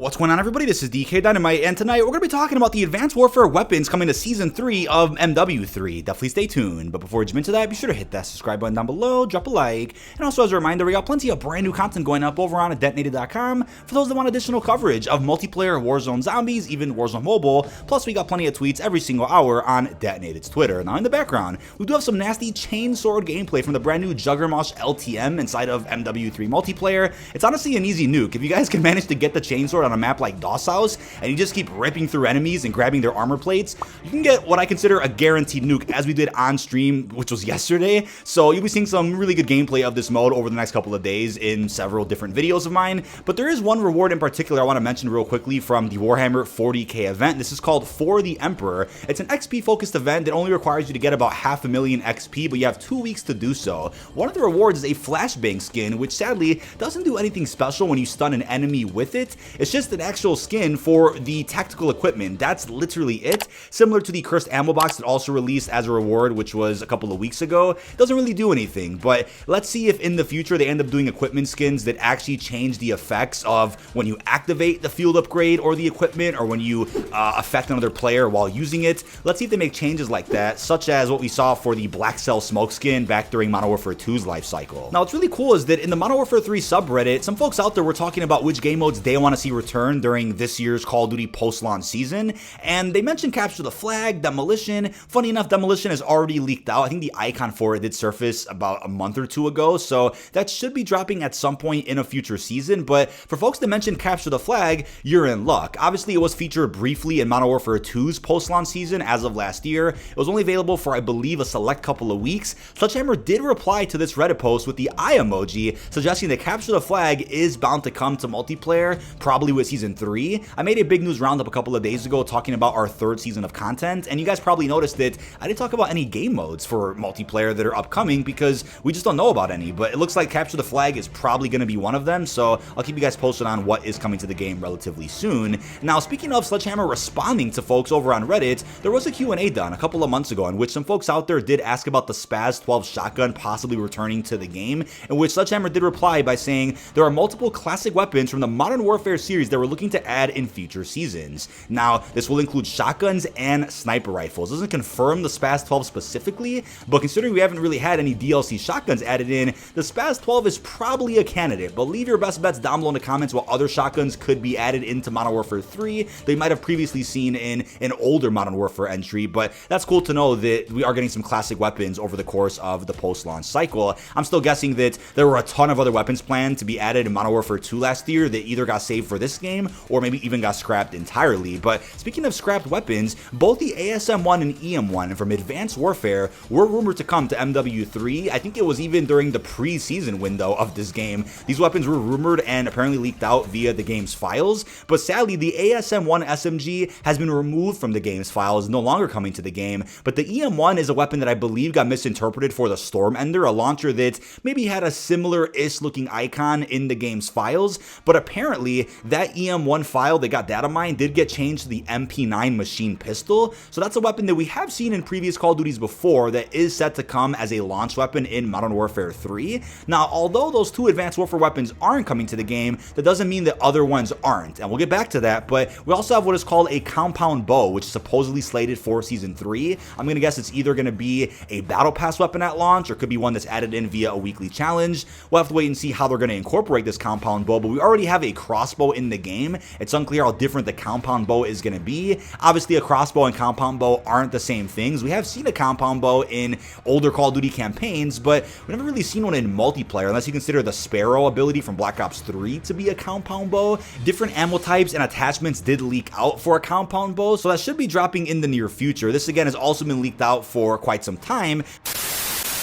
What's going on, everybody? This is dkdynamite, and tonight we're going to be talking about the Advanced Warfare weapons coming to Season 3 of MW3. Definitely stay tuned, but before we jump into that, be sure to hit that subscribe button down below, drop a like, and also as a reminder, we got plenty of brand new content going up over on detonated.com for those that want additional coverage of multiplayer Warzone Zombies, even Warzone Mobile, plus we got plenty of tweets every single hour on Detonated's Twitter. Now in the background, we do have some nasty chainsword gameplay from the brand new Juggermosh LTM inside of MW3 multiplayer. It's honestly an easy nuke. If you guys can manage to get the chainsword on a map like DOS House, and you just keep ripping through enemies and grabbing their armor plates, you can get what I consider a guaranteed nuke, as we did on stream, which was yesterday. So you'll be seeing some really good gameplay of this mode over the next couple of days in several different videos of mine. But there is one reward in particular I want to mention real quickly from the Warhammer 40k event. This is called For the Emperor. It's an XP focused event that only requires you to get about 500,000 XP, but you have 2 weeks to do so. One of the rewards is a Flashbang skin, which sadly doesn't do anything special when you stun an enemy with it. It's just an actual skin for the tactical equipment. That's literally it. Similar to the cursed ammo box that also released as a reward, which was a couple of weeks ago. It doesn't really do anything, but let's see if in the future they end up doing equipment skins that actually change the effects of when you activate the field upgrade or the equipment, or when you affect another player while using it. Let's see if they make changes like that, such as what we saw for the Black Cell smoke skin back during Modern Warfare 2's life cycle. Now what's really cool is that in the Modern Warfare 3 subreddit, some folks out there were talking about which game modes they want to see return during this year's Call of Duty post-launch season, and they mentioned Capture the Flag, Demolition. Funny enough, Demolition has already leaked out. I think the icon for it did surface about a month or two ago, so that should be dropping at some point in a future season. But for folks that mentioned Capture the Flag, you're in luck. Obviously, it was featured briefly in Modern Warfare 2's post-launch season as of last year. It was only available for, I believe, a select couple of weeks. Sledgehammer did reply to this Reddit post with the eye emoji, suggesting that Capture the Flag is bound to come to multiplayer, probably with Season 3. I made a big news roundup a couple of days ago talking about our 3rd season of content, and you guys probably noticed that I didn't talk about any game modes for multiplayer that are upcoming because we just don't know about any, but it looks like Capture the Flag is probably going to be one of them, so I'll keep you guys posted on what is coming to the game relatively soon. Now, speaking of Sledgehammer responding to folks over on Reddit, there was a Q&A done a couple of months ago in which some folks out there did ask about the Spaz 12 shotgun possibly returning to the game, in which Sledgehammer did reply by saying there are multiple classic weapons from the Modern Warfare series that we're looking to add in future seasons. Now, this will include shotguns and sniper rifles. It doesn't confirm the Spaz 12 specifically, but considering we haven't really had any DLC shotguns added in, the Spaz 12 is probably a candidate. But leave your best bets down below in the comments what other shotguns could be added into Modern Warfare 3 they might have previously seen in an older Modern Warfare entry, but that's cool to know that we are getting some classic weapons over the course of the post-launch cycle. I'm still guessing that there were a ton of other weapons planned to be added in Modern Warfare 2 last year that either got saved for this game or maybe even got scrapped entirely. But speaking of scrapped weapons, both the ASM-1 and EM-1 from Advanced Warfare were rumored to come to MW3. I think it was even during the pre-season window of this game. These weapons were rumored and apparently leaked out via the game's files, but sadly the ASM-1 SMG has been removed from the game's files, no longer coming to the game. But the EM-1 is a weapon that I believe got misinterpreted for the Storm Ender, a launcher that maybe had a similar-ish looking icon in the game's files, but apparently that EM-1 file that got data mined did get changed to the MP9 machine pistol. So that's a weapon that we have seen in previous Call of Duties before that is set to come as a launch weapon in Modern Warfare 3. Now, although those 2 Advanced Warfare weapons aren't coming to the game, that doesn't mean that other ones aren't, and we'll get back to that. But we also have what is called a compound bow, which is supposedly slated for Season 3. I'm gonna guess it's either gonna be a battle pass weapon at launch, or could be one that's added in via a weekly challenge. We'll have to wait and see how they're gonna incorporate this compound bow, but we already have a crossbow in the game. It's unclear how different the compound bow is going to be. Obviously, a crossbow and compound bow aren't the same things. We have seen a compound bow in older Call of Duty campaigns, but we've never really seen one in multiplayer, unless you consider the Sparrow ability from Black Ops 3 to be a compound bow. Different ammo types and attachments did leak out for a compound bow, so that should be dropping in the near future. This, again, has also been leaked out for quite some time.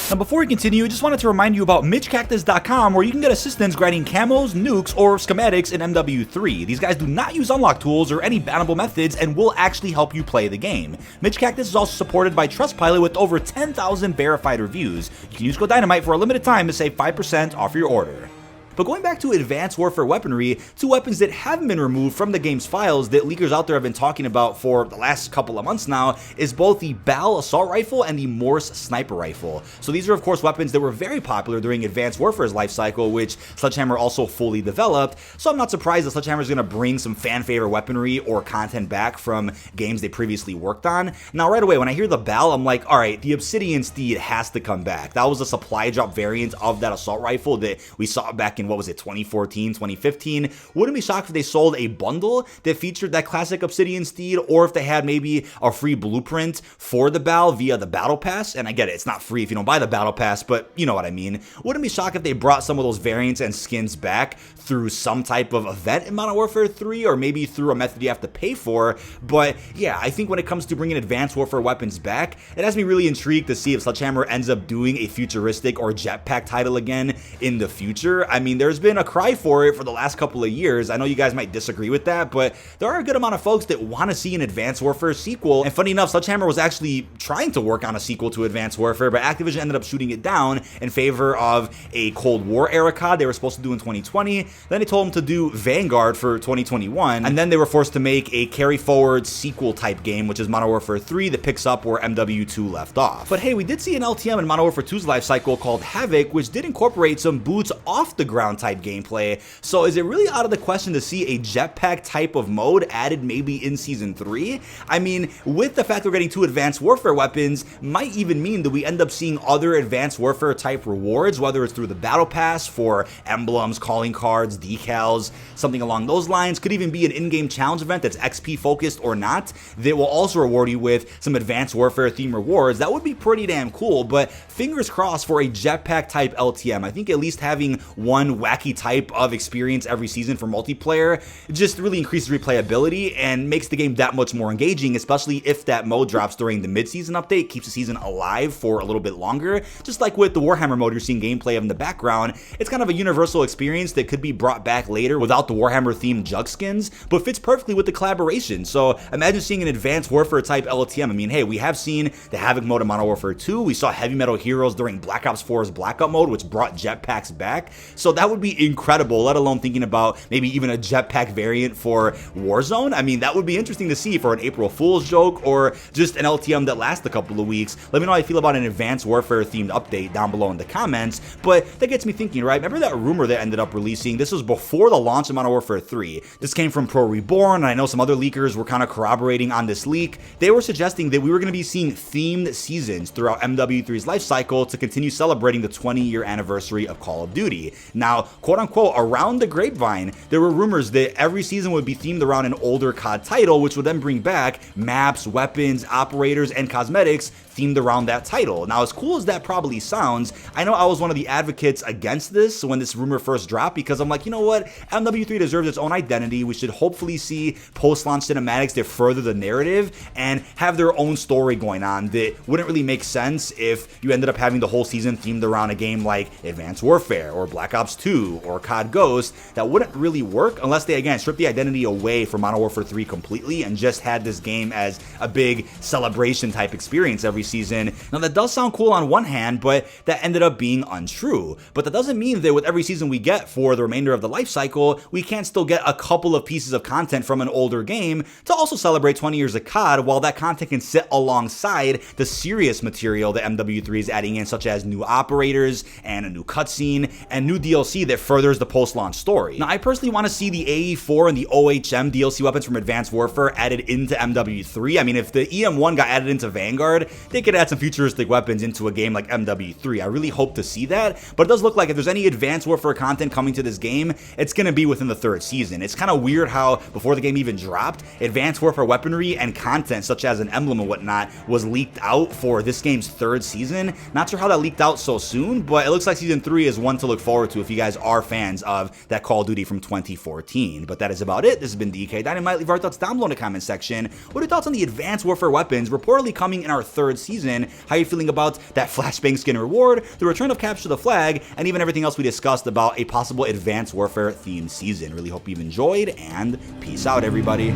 Now, before we continue, I just wanted to remind you about MitchCactus.com, where you can get assistance granting camos, nukes, or schematics in MW3. These guys do not use unlock tools or any bannable methods and will actually help you play the game. Mitch Cactus is also supported by Trustpilot with over 10,000 verified reviews. You can use code Dynamite for a limited time to save 5% off your order. But going back to Advanced Warfare weaponry, two weapons that haven't been removed from the game's files that leakers out there have been talking about for the last couple of months now is both the BAL assault rifle and the MORS sniper rifle. So these are of course weapons that were very popular during Advanced Warfare's life cycle, which Sledgehammer also fully developed. So I'm not surprised that Sledgehammer is going to bring some fan favorite weaponry or content back from games they previously worked on. Now right away when I hear the BAL, I'm like, alright, the Obsidian Steed has to come back. That was a supply drop variant of that assault rifle that we saw back in, what was it, 2014, 2015. Wouldn't be shocked if they sold a bundle that featured that classic Obsidian Steed, or if they had maybe a free blueprint for the BAL via the Battle Pass. And I get it, it's not free if you don't buy the Battle Pass, but you know what I mean. Wouldn't be shocked if they brought some of those variants and skins back through some type of event in Modern Warfare 3, or maybe through a method you have to pay for. But yeah, I think when it comes to bringing Advanced Warfare weapons back, it has me really intrigued to see if Sledgehammer ends up doing a futuristic or Jetpack title again in the future. I mean, there's been a cry for it for the last couple of years. I know you guys might disagree with that, but there are a good amount of folks that want to see an Advanced Warfare sequel. And funny enough, Sledgehammer was actually trying to work on a sequel to Advanced Warfare, but Activision ended up shooting it down in favor of a Cold War era COD they were supposed to do in 2020. Then they told them to do Vanguard for 2021, and then they were forced to make a carry forward sequel type game, which is Modern Warfare 3, that picks up where MW2 left off. But hey, we did see an LTM in Modern Warfare 2's life cycle called Havoc, which did incorporate some boots off the ground type gameplay. So is it really out of the question to see a Jetpack type of mode added maybe in Season 3? I mean, with the fact we're getting two Advanced Warfare weapons, might even mean that we end up seeing other Advanced Warfare type rewards, whether it's through the Battle Pass for emblems, calling cards, decals, something along those lines. Could even be an in-game challenge event that's XP focused or not, that will also reward you with some Advanced Warfare theme rewards. That would be pretty damn cool, but fingers crossed for a Jetpack type LTM. I think at least having one wacky type of experience every season for multiplayer just really increases replayability and makes the game that much more engaging, especially if that mode drops during the mid-season update, keeps the season alive for a little bit longer. Just like with the Warhammer mode you're seeing gameplay of in the background, it's kind of a universal experience that could be brought back later without the Warhammer themed jug skins, but fits perfectly with the collaboration. So imagine seeing an Advanced Warfare type LTM. I mean, hey, we have seen the Havoc mode in Modern Warfare 2, we saw Heavy Metal Heroes during Black Ops 4's Blackout mode, which brought jetpacks back, so that would be incredible, let alone thinking about maybe even a jetpack variant for Warzone. I mean, that would be interesting to see for an April Fool's joke, or just an LTM that lasts a couple of weeks. Let me know how you feel about an Advanced Warfare themed update down below in the comments. But that gets me thinking, right? Remember that rumor that ended up releasing? This was before the launch of Modern Warfare 3. This came from Pro Reborn, and I know some other leakers were kind of corroborating on this leak. They were suggesting that we were going to be seeing themed seasons throughout MW3's life cycle to continue celebrating the 20-year anniversary of Call of Duty. Now, quote unquote, around the grapevine, there were rumors that every season would be themed around an older COD title, which would then bring back maps, weapons, operators, and cosmetics themed around that title. Now, as cool as that probably sounds, I know I was one of the advocates against this when this rumor first dropped, because I'm like, you know what, MW3 deserves its own identity. We should hopefully see post-launch cinematics that further the narrative and have their own story going on that wouldn't really make sense if you ended up having the whole season themed around a game like Advanced Warfare or Black Ops 2 or COD Ghost. That wouldn't really work unless they, again, stripped the identity away from Modern Warfare 3 completely and just had this game as a big celebration type experience every season. Now, that does sound cool on one hand, but that ended up being untrue. But that doesn't mean that with every season we get for the remainder of the life cycle, we can't still get a couple of pieces of content from an older game to also celebrate 20 years of COD, while that content can sit alongside the serious material that MW3 is adding in, such as new operators and a new cutscene and new DLC that furthers the post-launch story. Now, I personally want to see the AE4 and the OHM DLC weapons from Advanced Warfare added into MW3. I mean, if the EM1 got added into Vanguard, they could add some futuristic weapons into a game like MW3. I really hope to see that, but it does look like if there's any Advanced Warfare content coming to this game, it's going to be within the third season. It's kind of weird how, before the game even dropped, Advanced Warfare weaponry and content such as an emblem and whatnot was leaked out for this game's third season. Not sure how that leaked out so soon, but it looks like Season 3 is one to look forward to if you guys are fans of that Call of Duty from 2014. But that is about it. This has been dkdynamite. Leave our thoughts down below in the comment section. What are your thoughts on the Advanced Warfare weapons reportedly coming in our third season? How are you feeling about that Flashbang skin reward, the return of Capture the Flag, and even everything else we discussed about a possible Advanced Warfare themed season? Really hope you've enjoyed, and peace out, everybody.